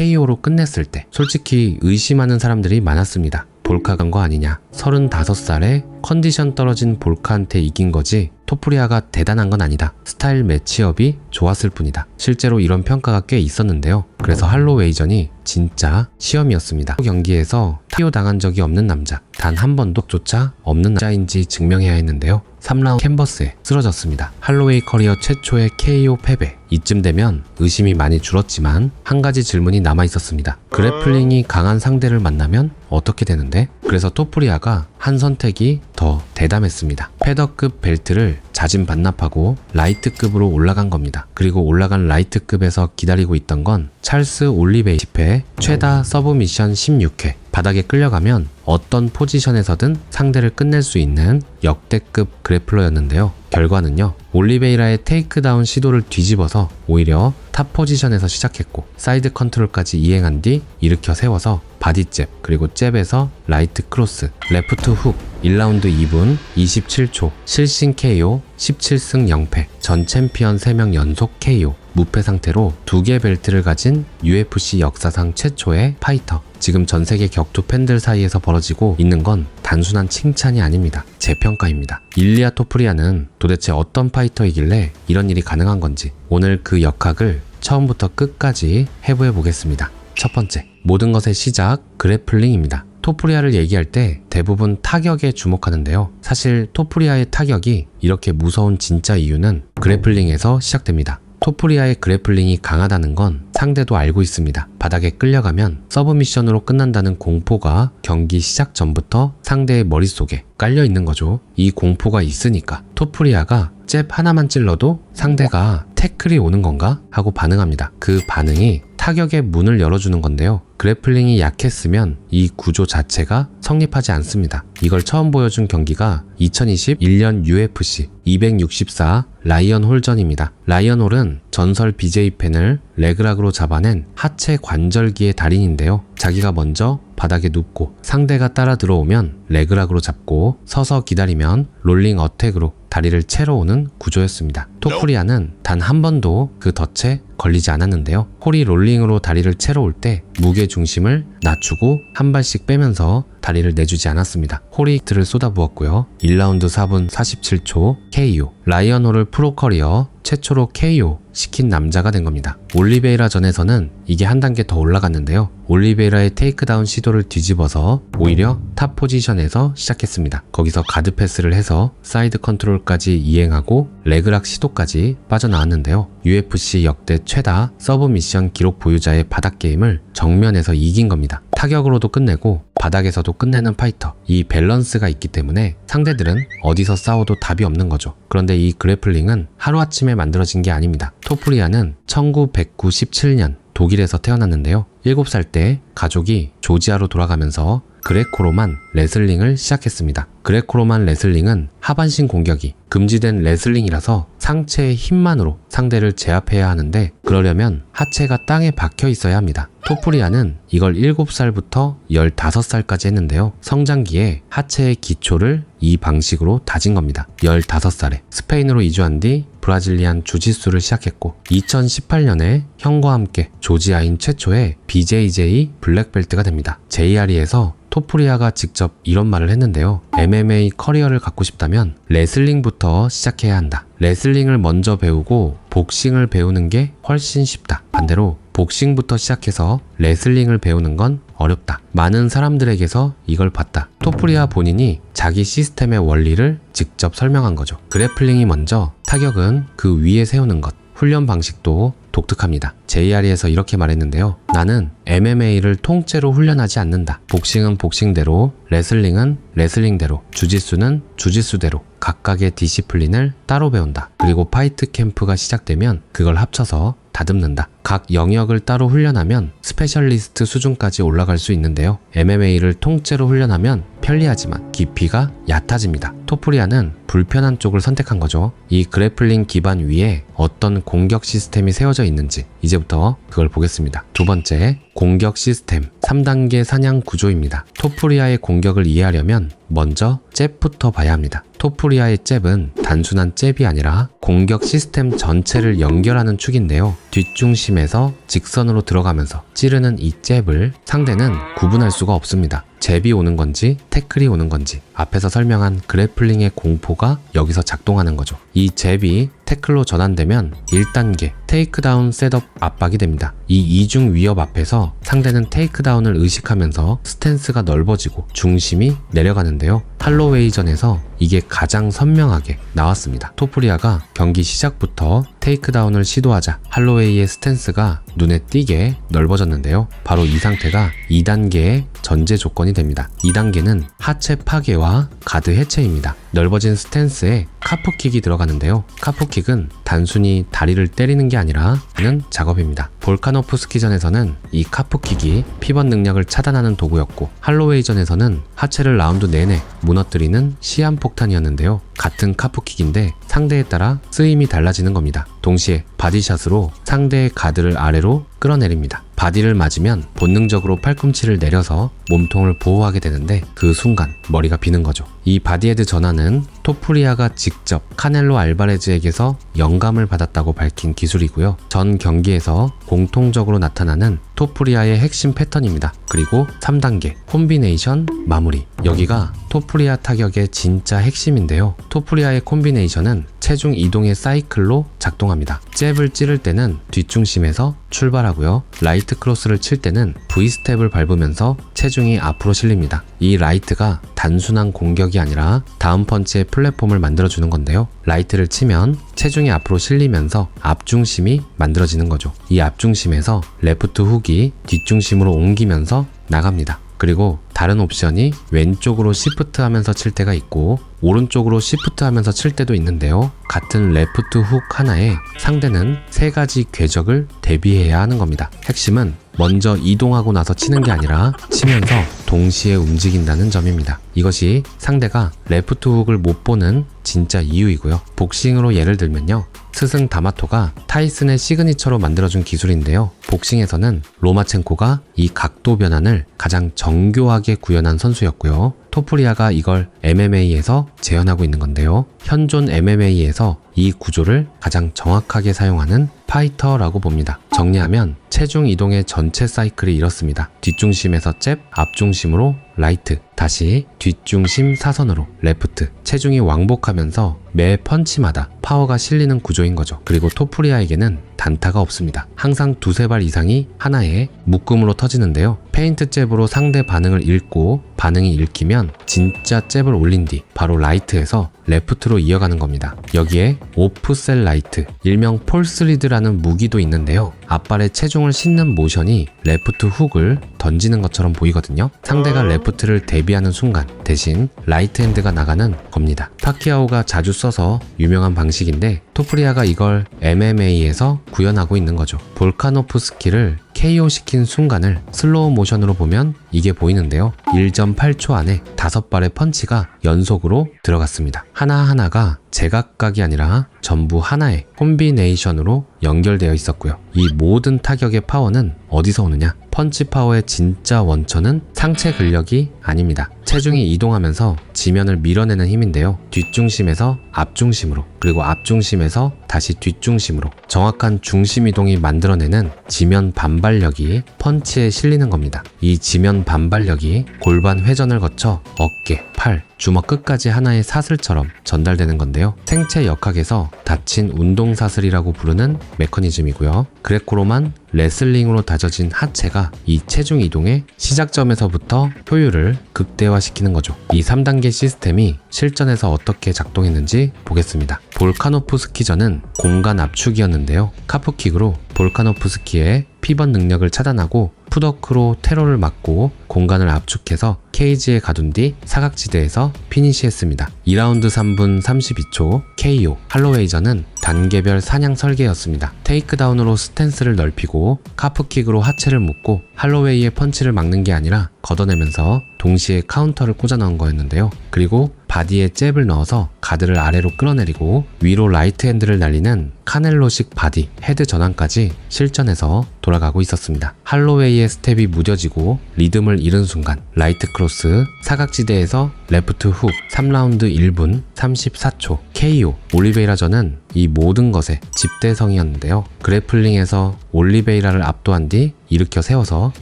KO로 끝냈을 때 솔직히 의심하는 사람들이 많았습니다. 볼카 간 거 아니냐. 35살에 컨디션 떨어진 볼카한테 이긴 거지 토프리아가 대단한 건 아니다. 스타일 매치업이 좋았을 뿐이다. 실제로 이런 평가가 꽤 있었는데요. 그래서 할로웨이전이 진짜 시험이었습니다. 경기에서 KO 당한 적이 없는 남자, 단 한 번도 조차 없는 남자인지 증명해야 했는데요. 3라운드 캔버스에 쓰러졌습니다. 할로웨이 커리어 최초의 KO 패배. 이쯤 되면 의심이 많이 줄었지만 한 가지 질문이 남아 있었습니다. 그래플링이 강한 상대를 만나면 어떻게 되는데? 그래서 토프리아가 한 선택이 더 대담했습니다. 패더급 벨트를 자진 반납하고 라이트급으로 올라간 겁니다. 그리고 올라간 라이트급에서 기다리고 있던 건 찰스 올리베이 10회, 최다 서브미션 16회. 바닥에 끌려가면 어떤 포지션에서든 상대를 끝낼 수 있는 역대급 그래플러였는데요. 결과는요, 올리베이라의 테이크다운 시도를 뒤집어서 오히려 탑 포지션에서 시작했고 사이드 컨트롤까지 이행한 뒤 일으켜 세워서 바디잽 그리고 잽에서 라이트 크로스, 레프트 훅 1라운드 2분 27초 실신 KO 17승 0패 전 챔피언 3명 연속 KO 무패 상태로 2개 벨트를 가진 UFC 역사상 최초의 파이터. 지금 전세계 격투 팬들 사이에서 벌어지고 있는 건 단순한 칭찬이 아닙니다. 재평가입니다. 일리아 토프리아는 도대체 어떤 파이터이길래 이런 일이 가능한 건지 오늘 그 역학을 처음부터 끝까지 해부해 보겠습니다. 첫 번째, 모든 것의 시작 그래플링입니다. 토프리아를 얘기할 때 대부분 타격에 주목하는데요. 사실 토프리아의 타격이 이렇게 무서운 진짜 이유는 그래플링에서 시작됩니다. 토프리아의 그래플링이 강하다는 건 상대도 알고 있습니다. 바닥에 끌려가면 서브미션으로 끝난다는 공포가 경기 시작 전부터 상대의 머릿속에 깔려 있는 거죠. 이 공포가 있으니까 토프리아가 잽 하나만 찔러도 상대가 태클이 오는 건가? 하고 반응합니다. 그 반응이 타격의 문을 열어주는 건데요. 그래플링이 약했으면 이 구조 자체가 성립하지 않습니다. 이걸 처음 보여준 경기가 2021년 UFC 264 라이언 홀전입니다. 라이언 홀은 전설 BJ 펜을 레그락으로 잡아낸 하체 관절기의 달인인데요. 자기가 먼저 바닥에 눕고 상대가 따라 들어오면 레그락으로 잡고 서서 기다리면 롤링 어택으로 다리를 채러 오는 구조였습니다. 토프리아는 단 한 번도 그 덫에 걸리지 않았는데요. 홀이 롤링으로 다리를 채러 올 때 무게 중심을 낮추고 한 발씩 빼면서 다리를 내주지 않았습니다. 홀이 들을 쏟아부었고요. 1라운드 4분 47초 KO. 라이언 홀을 프로 커리어 최초로 KO 시킨 남자가 된 겁니다. 올리베이라 전에서는 이게 한 단계 더 올라갔는데요. 올리베이라의 테이크다운 시도를 뒤집어서 오히려 탑 포지션에서 시작했습니다. 거기서 가드 패스를 해서 사이드 컨트롤까지 이행하고 레그락 시도까지 빠져나왔는데요. UFC 역대 최다 서브 미션 기록 보유자의 바닥 게임을 정면에서 이긴 겁니다. 타격으로도 끝내고 바닥에서도 끝내는 파이터. 이 밸런스가 있기 때문에 상대들은 어디서 싸워도 답이 없는 거죠. 그런데 이 그래플링은 하루아침에 만들어진 게 아닙니다. 토프리아는 1997년 독일에서 태어났는데요. 7살 때 가족이 조지아로 돌아가면서 그레코로만 레슬링을 시작했습니다. 그레코로만 레슬링은 하반신 공격이 금지된 레슬링이라서 상체의 힘만으로 상대를 제압해야 하는데 그러려면 하체가 땅에 박혀 있어야 합니다. 토프리아는 이걸 7살부터 15살까지 했는데요. 성장기에 하체의 기초를 이 방식으로 다진 겁니다. 15살에 스페인으로 이주한 뒤 브라질리안 주짓수를 시작했고 2018년에 형과 함께 조지아인 최초의 BJJ 블랙벨트가 됩니다. JRE에서 토프리아가 직접 이런 말을 했는데요. MMA 커리어를 갖고 싶다면 레슬링부터 시작해야 한다. 레슬링을 먼저 배우고 복싱을 배우는 게 훨씬 쉽다. 반대로 복싱부터 시작해서 레슬링을 배우는 건 어렵다. 많은 사람들에게서 이걸 봤다. 토프리아 본인이 자기 시스템의 원리를 직접 설명한 거죠. 그래플링이 먼저, 타격은 그 위에 세우는 것. 훈련 방식도 독특합니다. JRE에서 이렇게 말했는데요. 나는 MMA를 통째로 훈련하지 않는다. 복싱은 복싱대로, 레슬링은 레슬링대로, 주짓수는 주짓수대로 각각의 디시플린을 따로 배운다. 그리고 파이트 캠프가 시작되면 그걸 합쳐서 다듬는다. 각 영역을 따로 훈련하면 스페셜리스트 수준까지 올라갈 수 있는데요. MMA를 통째로 훈련하면 편리하지만 깊이가 얕아집니다. 토프리아는 불편한 쪽을 선택한 거죠. 이 그래플링 기반 위에 어떤 공격 시스템이 세워져 있는지 이제부터 그걸 보겠습니다. 두 번째, 공격 시스템 3단계 사냥 구조입니다. 토프리아의 공격을 이해하려면 먼저 잽부터 봐야 합니다. 토프리아의 잽은 단순한 잽이 아니라 공격 시스템 전체를 연결하는 축인데요. 뒷중심에서 직선으로 들어가면서 찌르는 이 잽을 상대는 구분할 수가 없습니다. 잽이 오는 건지 태클이 오는 건지 앞에서 설명한 그래플링의 공포가 여기서 작동하는 거죠. 이 잽이 태클로 전환되면 1단계 테이크다운 셋업 압박이 됩니다. 이 이중 위협 앞에서 상대는 테이크다운을 의식하면서 스탠스가 넓어지고 중심이 내려가는데요. 할로웨이전에서 이게 가장 선명하게 나왔습니다. 토프리아가 경기 시작부터 테이크다운을 시도하자 할로웨이의 스탠스가 눈에 띄게 넓어졌는데요. 바로 이 상태가 2단계의 전제 조건이 됩니다. 2단계는 하체 파괴와 가드 해체입니다. 넓어진 스탠스에 카프킥이 들어가는데요. 카프킥은 단순히 다리를 때리는 게 아니라 하는 작업입니다. 볼카노프스키전에서는 이 카프킥이 피벗 능력을 차단하는 도구였고 할로웨이전에서는 하체를 라운드 내내 무너뜨리는 시한폭탄이었는데요. 같은 카프킥인데 상대에 따라 쓰임이 달라지는 겁니다. 동시에 바디샷으로 상대의 가드를 아래로 끌어내립니다. 바디를 맞으면 본능적으로 팔꿈치를 내려서 몸통을 보호하게 되는데 그 순간 머리가 비는 거죠. 이 바디헤드 전환은 토프리아가 직접 카넬로 알바레즈에게서 영감을 받았다고 밝힌 기술이고요. 전 경기에서 공통적으로 나타나는 토프리아의 핵심 패턴입니다. 그리고 3단계 콤비네이션 마무리. 여기가 토프리아 타격의 진짜 핵심인데요. 토프리아의 콤비네이션은 체중 이동의 사이클로 작동합니다. 잽을 찌를 때는 뒷중심에서 출발하고요. 라이트 크로스를 칠 때는 V스텝을 밟으면서 체중이 앞으로 실립니다. 이 라이트가 단순한 공격이 아니라 다음 펀치의 플랫폼을 만들어주는 건데요. 라이트를 치면 체중이 앞으로 실리면서 앞중심이 만들어지는 거죠. 이 앞중심에서 레프트 훅이 뒷중심으로 옮기면서 나갑니다. 그리고 다른 옵션이 왼쪽으로 시프트 하면서 칠 때가 있고 오른쪽으로 시프트 하면서 칠 때도 있는데요. 같은 레프트 훅 하나에 상대는 3가지 궤적을 대비해야 하는 겁니다. 핵심은 먼저 이동하고 나서 치는 게 아니라 치면서 동시에 움직인다는 점입니다. 이것이 상대가 레프트 훅을 못 보는 진짜 이유이고요. 복싱으로 예를 들면요. 스승 다마토가 타이슨의 시그니처로 만들어준 기술인데요. 복싱에서는 로마첸코가 이 각도 변환을 가장 정교하게 구현한 선수였고요. 토프리아가 이걸 MMA에서 재현하고 있는 건데요. 현존 MMA에서 이 구조를 가장 정확하게 사용하는 파이터라고 봅니다. 정리하면 체중 이동의 전체 사이클이 이렇습니다. 뒷중심에서 잽, 앞중심으로 라이트, 다시 뒷중심 사선으로 레프트, 체중이 왕복하면서 매 펀치마다 파워가 실리는 구조인 거죠. 그리고 토프리아에게는 단타가 없습니다. 항상 2-3발 이상이 하나의 묶음으로 터지는데요. 페인트 잽으로 상대 반응을 읽고 반응이 읽히면 진짜 잽을 올린 뒤 바로 라이트에서 레프트로 이어가는 겁니다. 여기에 오프셀 라이트, 일명 폴스리드라는 무기도 있는데요. 앞발에 체중을 싣는 모션이 레프트 훅을 던지는 것처럼 보이거든요. 상대가 레프트를 대비하는 순간 대신 라이트 핸드가 나가는 겁니다. 파키아오가 자주 써서 유명한 방식인데 토프리아가 이걸 MMA에서 구현하고 있는 거죠. 볼카노프스키를 KO 시킨 순간을 슬로우 모션으로 보면 이게 보이는데요. 1.8초 안에 5발의 펀치가 연속으로 들어갔습니다. 하나하나가 제각각이 아니라 전부 하나의 콤비네이션으로 연결되어 있었고요. 이 모든 타격의 파워는 어디서 오느냐? 펀치 파워의 진짜 원천은 상체 근력이 아닙니다. 체중이 이동하면서 지면을 밀어내는 힘인데요. 뒷중심에서 앞중심으로, 그리고 앞중심에서 다시 뒷중심으로 정확한 중심 이동이 만들어내는 지면 반발력이 펀치에 실리는 겁니다. 이 지면 반발력이 골반 회전을 거쳐 어깨, 팔, 주먹 끝까지 하나의 사슬처럼 전달되는 건데요. 생체 역학에서 닫힌 운동사슬이라고 부르는 메커니즘이고요. 그레코로만 레슬링으로 다져진 하체가 이 체중 이동의 시작점에서부터 효율을 극대화시키는 거죠. 이 3단계 시스템이 실전에서 어떻게 작동했는지 보겠습니다. 볼카노프스키전은 공간 압축이었는데요. 카프킥으로 볼카노프스키의 피벗 능력을 차단하고 푸더크로 테러를 막고 공간을 압축해서 케이지에 가둔 뒤 사각지대에서 피니시했습니다. 2라운드 3분 32초 KO. 할로웨이전은 단계별 사냥 설계였습니다. 테이크다운으로 스탠스를 넓히고 카프킥으로 하체를 묶고 할로웨이의 펀치를 막는 게 아니라 걷어내면서 동시에 카운터를 꽂아 넣은 거였는데요. 그리고 바디에 잽을 넣어서 가드를 아래로 끌어내리고 위로 라이트 핸드를 날리는 카넬로식 바디 헤드 전환까지 실전에서 돌아가고 있었습니다. 할로웨이의 스텝이 무뎌지고 리듬을 잃은 순간 라이트 크로스, 사각지대에서 레프트 훅 3라운드 1분 34초 KO. 올리베이라전은 이 모든 것의 집대성이었는데요. 그래플링에서 올리베이라를 압도한 뒤 일으켜 세워서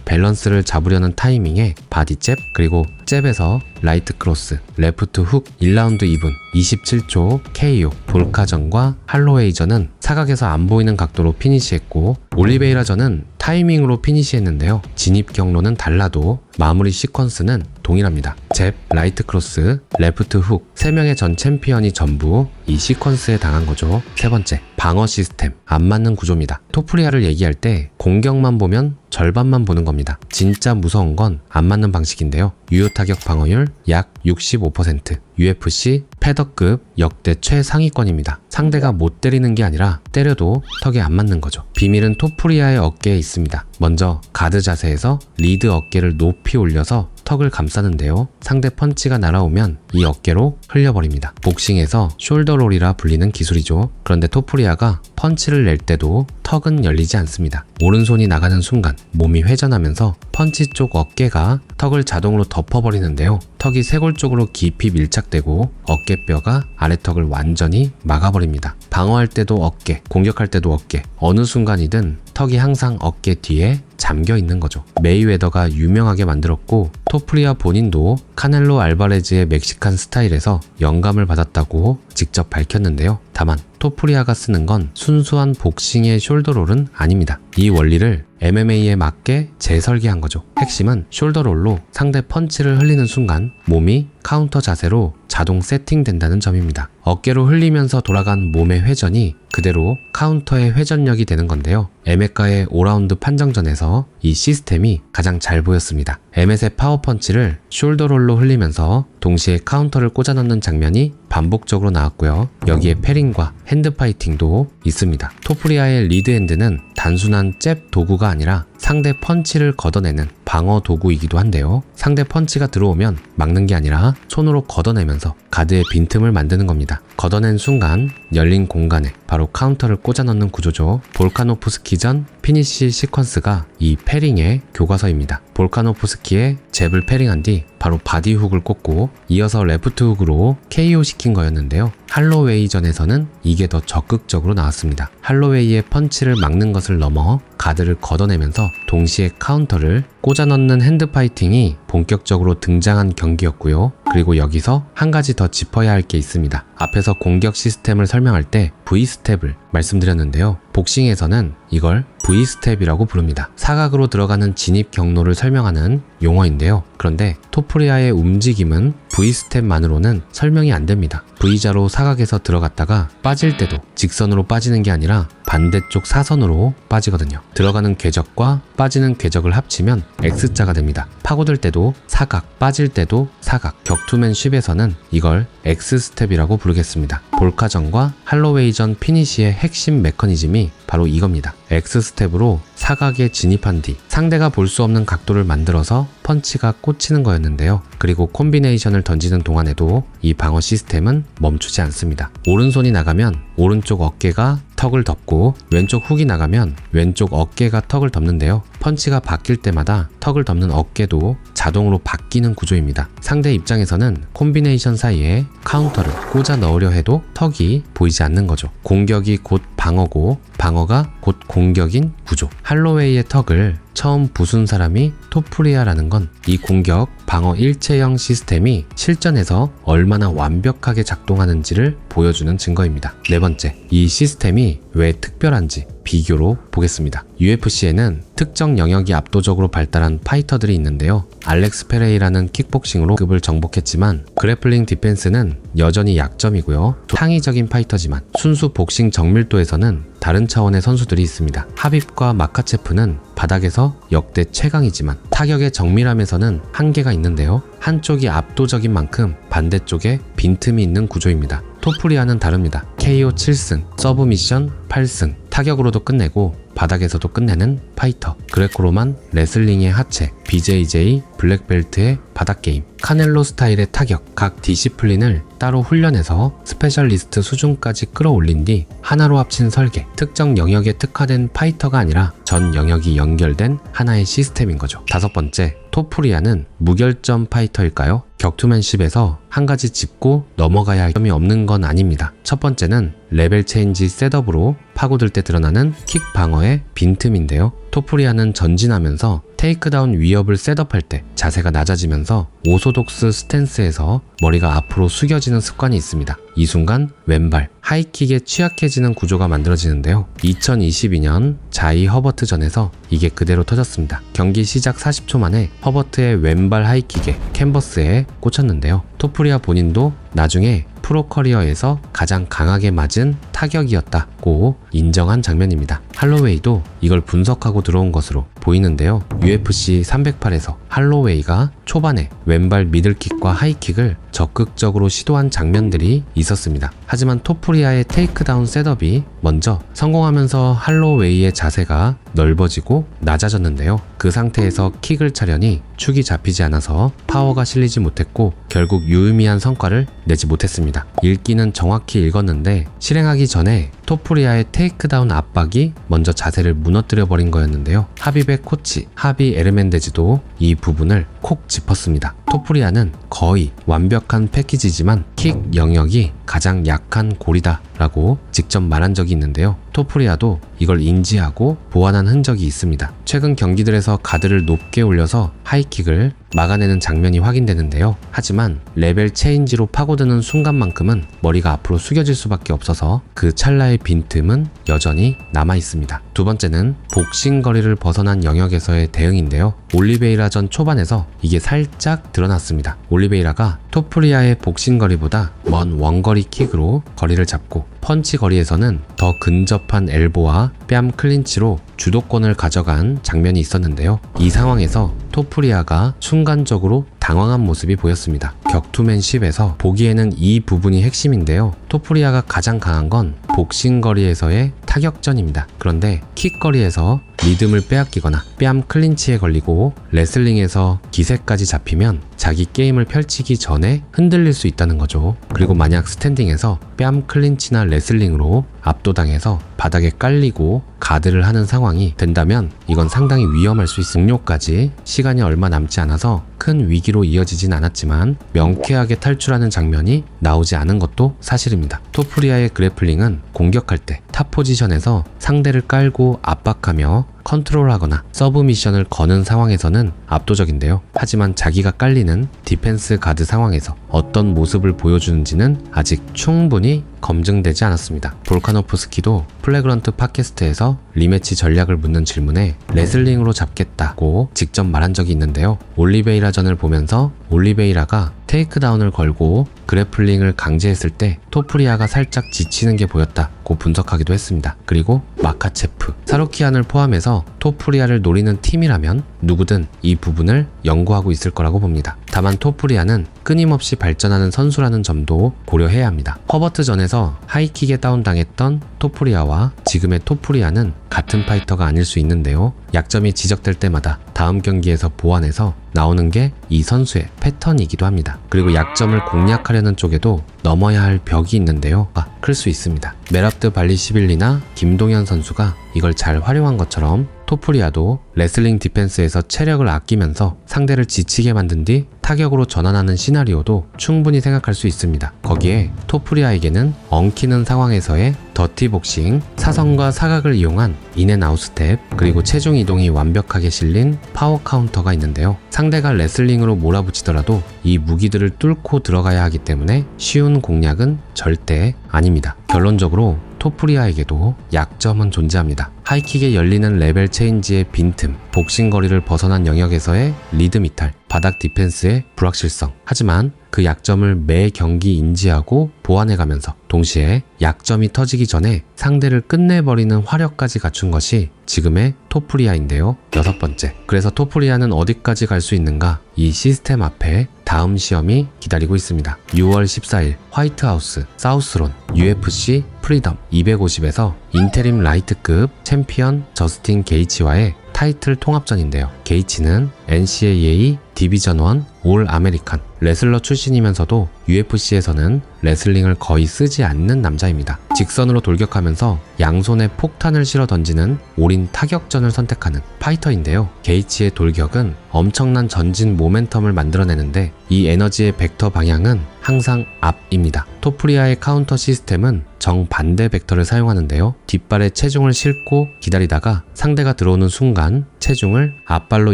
밸런스를 잡으려는 타이밍에 바디잽, 그리고 잽에서 라이트 크로스, 레프트 훅 1라운드 2분 27초 KO. 볼카전과 할로웨이전은 사각에서 안 보이는 각도로 피니시했고, 올리베이라전은 타이밍으로 피니시했는데요. 진입 경로는 달라도 마무리 시퀀스는 동일합니다. 잽, 라이트 크로스, 레프트 훅 3명의 전 챔피언이 전부 이 시퀀스에 당한 거죠. 세 번째, 방어 시스템, 안 맞는 구조입니다. 토프리아를 얘기할 때 공격만 보면 절반만 보는 겁니다. 진짜 무서운 건 안 맞는 방식인데요. 유효 타격 방어율 약 65%, UFC 패더급 역대 최상위권입니다. 상대가 못 때리는 게 아니라 때려도 턱에 안 맞는 거죠. 비밀은 토프리아의 어깨에 있습니다. 먼저 가드 자세에서 리드 어깨를 높이 올려서 턱을 감싸는데요. 상대 펀치가 날아오면 이 어깨로 흘려버립니다. 복싱에서 숄더롤이라 불리는 기술이죠. 그런데 토프리아가 펀치를 낼 때도 턱은 열리지 않습니다. 오른손이 나가는 순간 몸이 회전하면서 펀치 쪽 어깨가 턱을 자동으로 덮어버리는데요. 턱이 쇄골 쪽으로 깊이 밀착되고 어깨뼈가 아래턱을 완전히 막아버립니다. 방어할 때도 어깨, 공격할 때도 어깨, 어느 순간이든 턱이 항상 어깨 뒤에 잠겨 있는 거죠. 메이웨더가 유명하게 만들었고, 토프리아 본인도 카넬로 알바레즈의 멕시칸 스타일에서 영감을 받았다고 직접 밝혔는데요. 다만 토프리아가 쓰는 건 순수한 복싱의 숄더롤은 아닙니다. 이 원리를 MMA에 맞게 재설계한 거죠. 핵심은 숄더롤로 상대 펀치를 흘리는 순간 몸이 카운터 자세로 자동 세팅된다는 점입니다. 어깨로 흘리면서 돌아간 몸의 회전이 그대로 카운터의 회전력이 되는 건데요. 에메카의 5라운드 판정전에서 이 시스템이 가장 잘 보였습니다. 에멧의 파워펀치를 숄더롤로 흘리면서 동시에 카운터를 꽂아 넣는 장면이 반복적으로 나왔고요. 여기에 패링과 핸드파이팅도 있습니다. 토프리아의 리드핸드는 단순한 잽 도구가 아니라 상대 펀치를 걷어내는 방어 도구이기도 한데요. 상대 펀치가 들어오면 막는 게 아니라 손으로 걷어내면서 가드의 빈틈을 만드는 겁니다. 걷어낸 순간 열린 공간에 바로 카운터를 꽂아 넣는 구조죠. 볼카노프스키전 피니시 시퀀스가 이 패링의 교과서입니다. 볼카노프스키의 잽을 패링한 뒤 바로 바디훅을 꽂고 이어서 레프트 훅으로 KO 시킨 거였는데요. 할로웨이전에서는 이게 더 적극적으로 나왔습니다. 할로웨이의 펀치를 막는 것을 넘어 가드를 걷어내면서 동시에 카운터를 꽂아 넣는 핸드파이팅이 본격적으로 등장한 경기였고요. 그리고 여기서 한 가지 더 짚어야 할 게 있습니다. 앞에서 공격 시스템을 설명할 때 V스텝을 말씀드렸는데요. 복싱에서는 이걸 V스텝이라고 부릅니다. 사각으로 들어가는 진입 경로를 설명하는 용어인데요. 그런데 토프리아의 움직임은 V스텝만으로는 설명이 안 됩니다. V자로 사각에서 들어갔다가 빠질 때도 직선으로 빠지는 게 아니라 반대쪽 사선으로 빠지거든요. 들어가는 궤적과 빠지는 궤적을 합치면 X자가 됩니다. 파고들 때도 사각, 빠질 때도 사각. 격투맨쉽에서는 이걸 X스텝이라고 부르겠습니다. 볼카전과 할로웨이전 피니시의 핵심 메커니즘이 바로 이겁니다. X스텝으로 사각에 진입한 뒤 상대가 볼 수 없는 각도를 만들어서 펀치가 꽂히는 거였는데요. 그리고 콤비네이션을 던지는 동안에도 이 방어 시스템은 멈추지 않습니다. 오른손이 나가면 오른쪽 어깨가 턱을 덮고 왼쪽 훅이 나가면 왼쪽 어깨가 턱을 덮는데요. 펀치가 바뀔 때마다 턱을 덮는 어깨도 자동으로 바뀌는 구조입니다. 상대 입장에서는 콤비네이션 사이에 카운터를 꽂아 넣으려 해도 턱이 보이지 않는 거죠. 공격이 곧 방어고 방어가 곧 공격인 구조. 할로웨이의 턱을 처음 부순 사람이 토프리아라는 건 이 공격 방어 일체형 시스템이 실전에서 얼마나 완벽하게 작동하는지를 보여주는 증거입니다. 네 번째, 이 시스템이 왜 특별한지 비교로 보겠습니다. UFC에는 특정 영역이 압도적으로 발달한 파이터들이 있는데요. 알렉스 페레이라는 킥복싱으로 급을 정복했지만 그래플링 디펜스는 여전히 약점이고요. 창의적인 파이터지만 순수 복싱 정밀도에서는 다른 차원의 선수들이 있습니다. 하빕과 마카체프는 바닥에서 역대 최강이지만 타격의 정밀함에서는 한계가 있는데요. 한쪽이 압도적인 만큼 반대쪽에 빈틈이 있는 구조입니다. 토프리아는 다릅니다. KO 7승, 서브미션 8승, 타격으로도 끝내고 바닥에서도 끝내는 파이터, 그레코로만 레슬링의 하체, BJJ 블랙벨트의 바닥게임, 카넬로 스타일의 타격, 각 디시플린을 따로 훈련해서 스페셜리스트 수준까지 끌어올린 뒤 하나로 합친 설계, 특정 영역에 특화된 파이터가 아니라 전 영역이 연결된 하나의 시스템인 거죠. 다섯 번째, 토프리아는 무결점 파이터일까요? 격투맨십에서 한 가지 짚고 넘어가야 할 점이 없는 건 아닙니다. 첫 번째는 레벨 체인지 셋업으로 파고들 때 드러나는 킥 방어의 빈틈인데요. 토프리아는 전진하면서 테이크다운 위협을 셋업할 때 자세가 낮아지면서 오소독스 스탠스에서 머리가 앞으로 숙여지는 습관이 있습니다. 이 순간 왼발, 하이킥에 취약해지는 구조가 만들어지는데요. 2022년 자이 허버트전에서 이게 그대로 터졌습니다. 경기 시작 40초 만에 허버트의 왼발 하이킥에 캔버스에 꽂혔는데요. 토프리아 본인도 나중에 프로 커리어에서 가장 강하게 맞은 타격이었다고 인정한 장면입니다. 할로웨이도 이걸 분석하고 들어온 것으로 보이는데요. UFC 308에서 할로웨이가 초반에 왼발 미들킥과 하이킥을 적극적으로 시도한 장면들이 있었습니다. 하지만 토프리아의 테이크다운 셋업이 먼저 성공하면서 할로웨이의 자세가 넓어지고 낮아졌는데요. 그 상태에서 킥을 차려니 축이 잡히지 않아서 파워가 실리지 못했고 결국 유의미한 성과를 내지 못했습니다. 읽기는 정확히 읽었는데 실행하기 전에 토프리아의 테이크다운 압박이 먼저 자세를 무너뜨려 버린 거였는데요. 하빕의 코치 하비 에르멘데즈도 이 부분을 콕 짚었습니다. 토프리아는 거의 완벽한 패키지지만 킥 영역이 가장 약한 골이다 라고 직접 말한 적이 있는데요. 토프리아도 이걸 인지하고 보완한 흔적이 있습니다. 최근 경기들에서 가드를 높게 올려서 하이킥을 막아내는 장면이 확인되는데요. 하지만 레벨 체인지로 파고드는 순간만큼은 머리가 앞으로 숙여질 수밖에 없어서 그 찰나의 빈틈은 여전히 남아 있습니다. 두 번째는 복싱 거리를 벗어난 영역에서의 대응인데요. 올리베이라전 초반에서 이게 살짝 드러났습니다. 올리베이라가 토프리아의 복싱 거리보다 먼 원거리 킥으로 거리를 잡고 펀치 거리에서는 더 근접한 엘보와 뺨 클린치로 주도권을 가져간 장면이 있었는데요. 이 상황에서 토프리아가 순간적으로 당황한 모습이 보였습니다. 격투맨십에서 보기에는 이 부분이 핵심인데요. 토프리아가 가장 강한 건 복싱 거리에서의 타격전입니다. 그런데 킥 거리에서 리듬을 빼앗기거나 뺨 클린치에 걸리고 레슬링에서 기세까지 잡히면 자기 게임을 펼치기 전에 흔들릴 수 있다는 거죠. 그리고 만약 스탠딩에서 뺨 클린치나 레슬링으로 압도당해서 바닥에 깔리고 가드를 하는 상황이 된다면 이건 상당히 위험할 수 있습니다. 종료까지 시간이 얼마 남지 않아서 큰 위기로 이어지진 않았지만 명쾌하게 탈출하는 장면이 나오지 않은 것도 사실입니다. 토프리아의 그래플링은 공격할 때 탑 포지션에서 상대를 깔고 압박하며 컨트롤하거나 서브 미션을 거는 상황에서는 압도적인데요. 하지만 자기가 깔리는 디펜스 가드 상황에서 어떤 모습을 보여주는지는 아직 충분히 검증되지 않았습니다. 볼카노프스키도 플래그런트 팟캐스트에서 리매치 전략을 묻는 질문에 레슬링으로 잡겠다고 직접 말한 적이 있는데요. 올리베이라전을 보면서 올리베이라가 테이크다운을 걸고 그래플링을 강제했을 때 토프리아가 살짝 지치는 게 보였다고 분석하기도 했습니다. 그리고 마카체프, 사루키안을 포함해서 토프리아를 노리는 팀이라면 누구든 이 부분을 연구하고 있을 거라고 봅니다. 다만 토프리아는 끊임없이 발전하는 선수라는 점도 고려해야 합니다. 허버트전에서 하이킥에 다운당했던 토프리아와 지금의 토프리아는 같은 파이터가 아닐 수 있는데요. 약점이 지적될 때마다 다음 경기에서 보완해서 나오는 게 이 선수의 패턴이기도 합니다. 그리고 약점을 공략하려는 쪽에도 넘어야 할 벽이 있는데요. 클 수 있습니다. 메랍드 발리시빌리나 김동현 선수가 이걸 잘 활용한 것처럼 토프리아도 레슬링 디펜스에서 체력을 아끼면서 상대를 지치게 만든 뒤 타격으로 전환하는 시나리오도 충분히 생각할 수 있습니다. 거기에 토프리아에게는 엉키는 상황에서의 더티 복싱, 사선과 사각을 이용한 인앤아웃 스텝, 그리고 체중 이동이 완벽하게 실린 파워 카운터가 있는데요. 상대가 레슬링으로 몰아붙이더라도 이 무기들을 뚫고 들어가야 하기 때문에 쉬운 공략은 절대 아닙니다. 결론적으로 토프리아에게도 약점은 존재합니다. 하이킥에 열리는 레벨 체인지의 빈틈, 복싱 거리를 벗어난 영역에서의 리듬 이탈, 바닥 디펜스의 불확실성. 하지만 그 약점을 매 경기 인지하고 보완해가면서 동시에 약점이 터지기 전에 상대를 끝내버리는 화력까지 갖춘 것이 지금의 토프리아인데요. 여섯 번째, 그래서 토프리아는 어디까지 갈 수 있는가? 이 시스템 앞에 다음 시험이 기다리고 있습니다. 6월 14일 화이트하우스 사우스론 UFC 프리덤 250에서 인테림 라이트급 챔피언 저스틴 게이치와의 타이틀 통합전인데요. 게이츠는 NCAA 디비전 1 올 아메리칸 레슬러 출신이면서도 UFC에서는 레슬링을 거의 쓰지 않는 남자입니다. 직선으로 돌격하면서 양손에 폭탄을 실어 던지는 올인 타격전을 선택하는 파이터인데요. 게이츠의 돌격은 엄청난 전진 모멘텀을 만들어내는데 이 에너지의 벡터 방향은 항상 앞입니다. 토프리아의 카운터 시스템은 정반대 벡터를 사용하는데요. 뒷발에 체중을 싣고 기다리다가 상대가 들어오는 순간 체중을 앞발로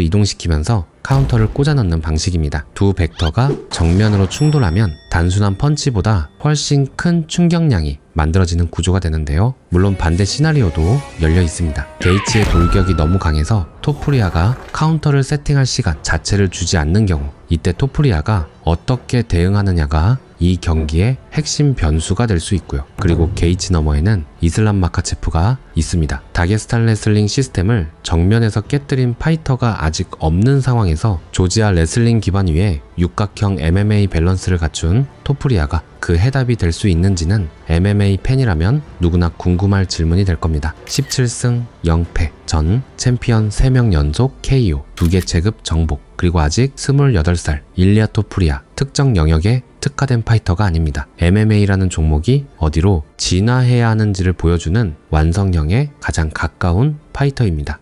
이동시키면서 카운터를 꽂아 넣는 방식입니다. 두 벡터가 정면으로 충돌하면 단순한 펀치보다 훨씬 큰 충격량이 만들어지는 구조가 되는데요. 물론 반대 시나리오도 열려 있습니다. 게이츠의 돌격이 너무 강해서 토프리아가 카운터를 세팅할 시간 자체를 주지 않는 경우, 이때 토프리아가 어떻게 대응하느냐가 이 경기의 핵심 변수가 될 수 있고요. 그리고 게이츠 너머에는 이슬람 마카체프가 있습니다. 다게스탄 레슬링 시스템을 정면에서 깨뜨린 파이터가 아직 없는 상황에서 조지아 레슬링 기반 위에 육각형 MMA 밸런스를 갖춘 토프리아가 그 해답이 될 수 있는지는 MMA 팬이라면 누구나 궁금할 질문이 될 겁니다. 17승 0패, 전 챔피언 3명 연속 KO, 2개 체급 정복, 그리고 아직 28살 일리아 토프리아, 특정 영역에 특화된 파이터가 아닙니다. MMA라는 종목이 어디로 진화해야 하는지를 보여주는 완성형에 가장 가까운 파이터입니다.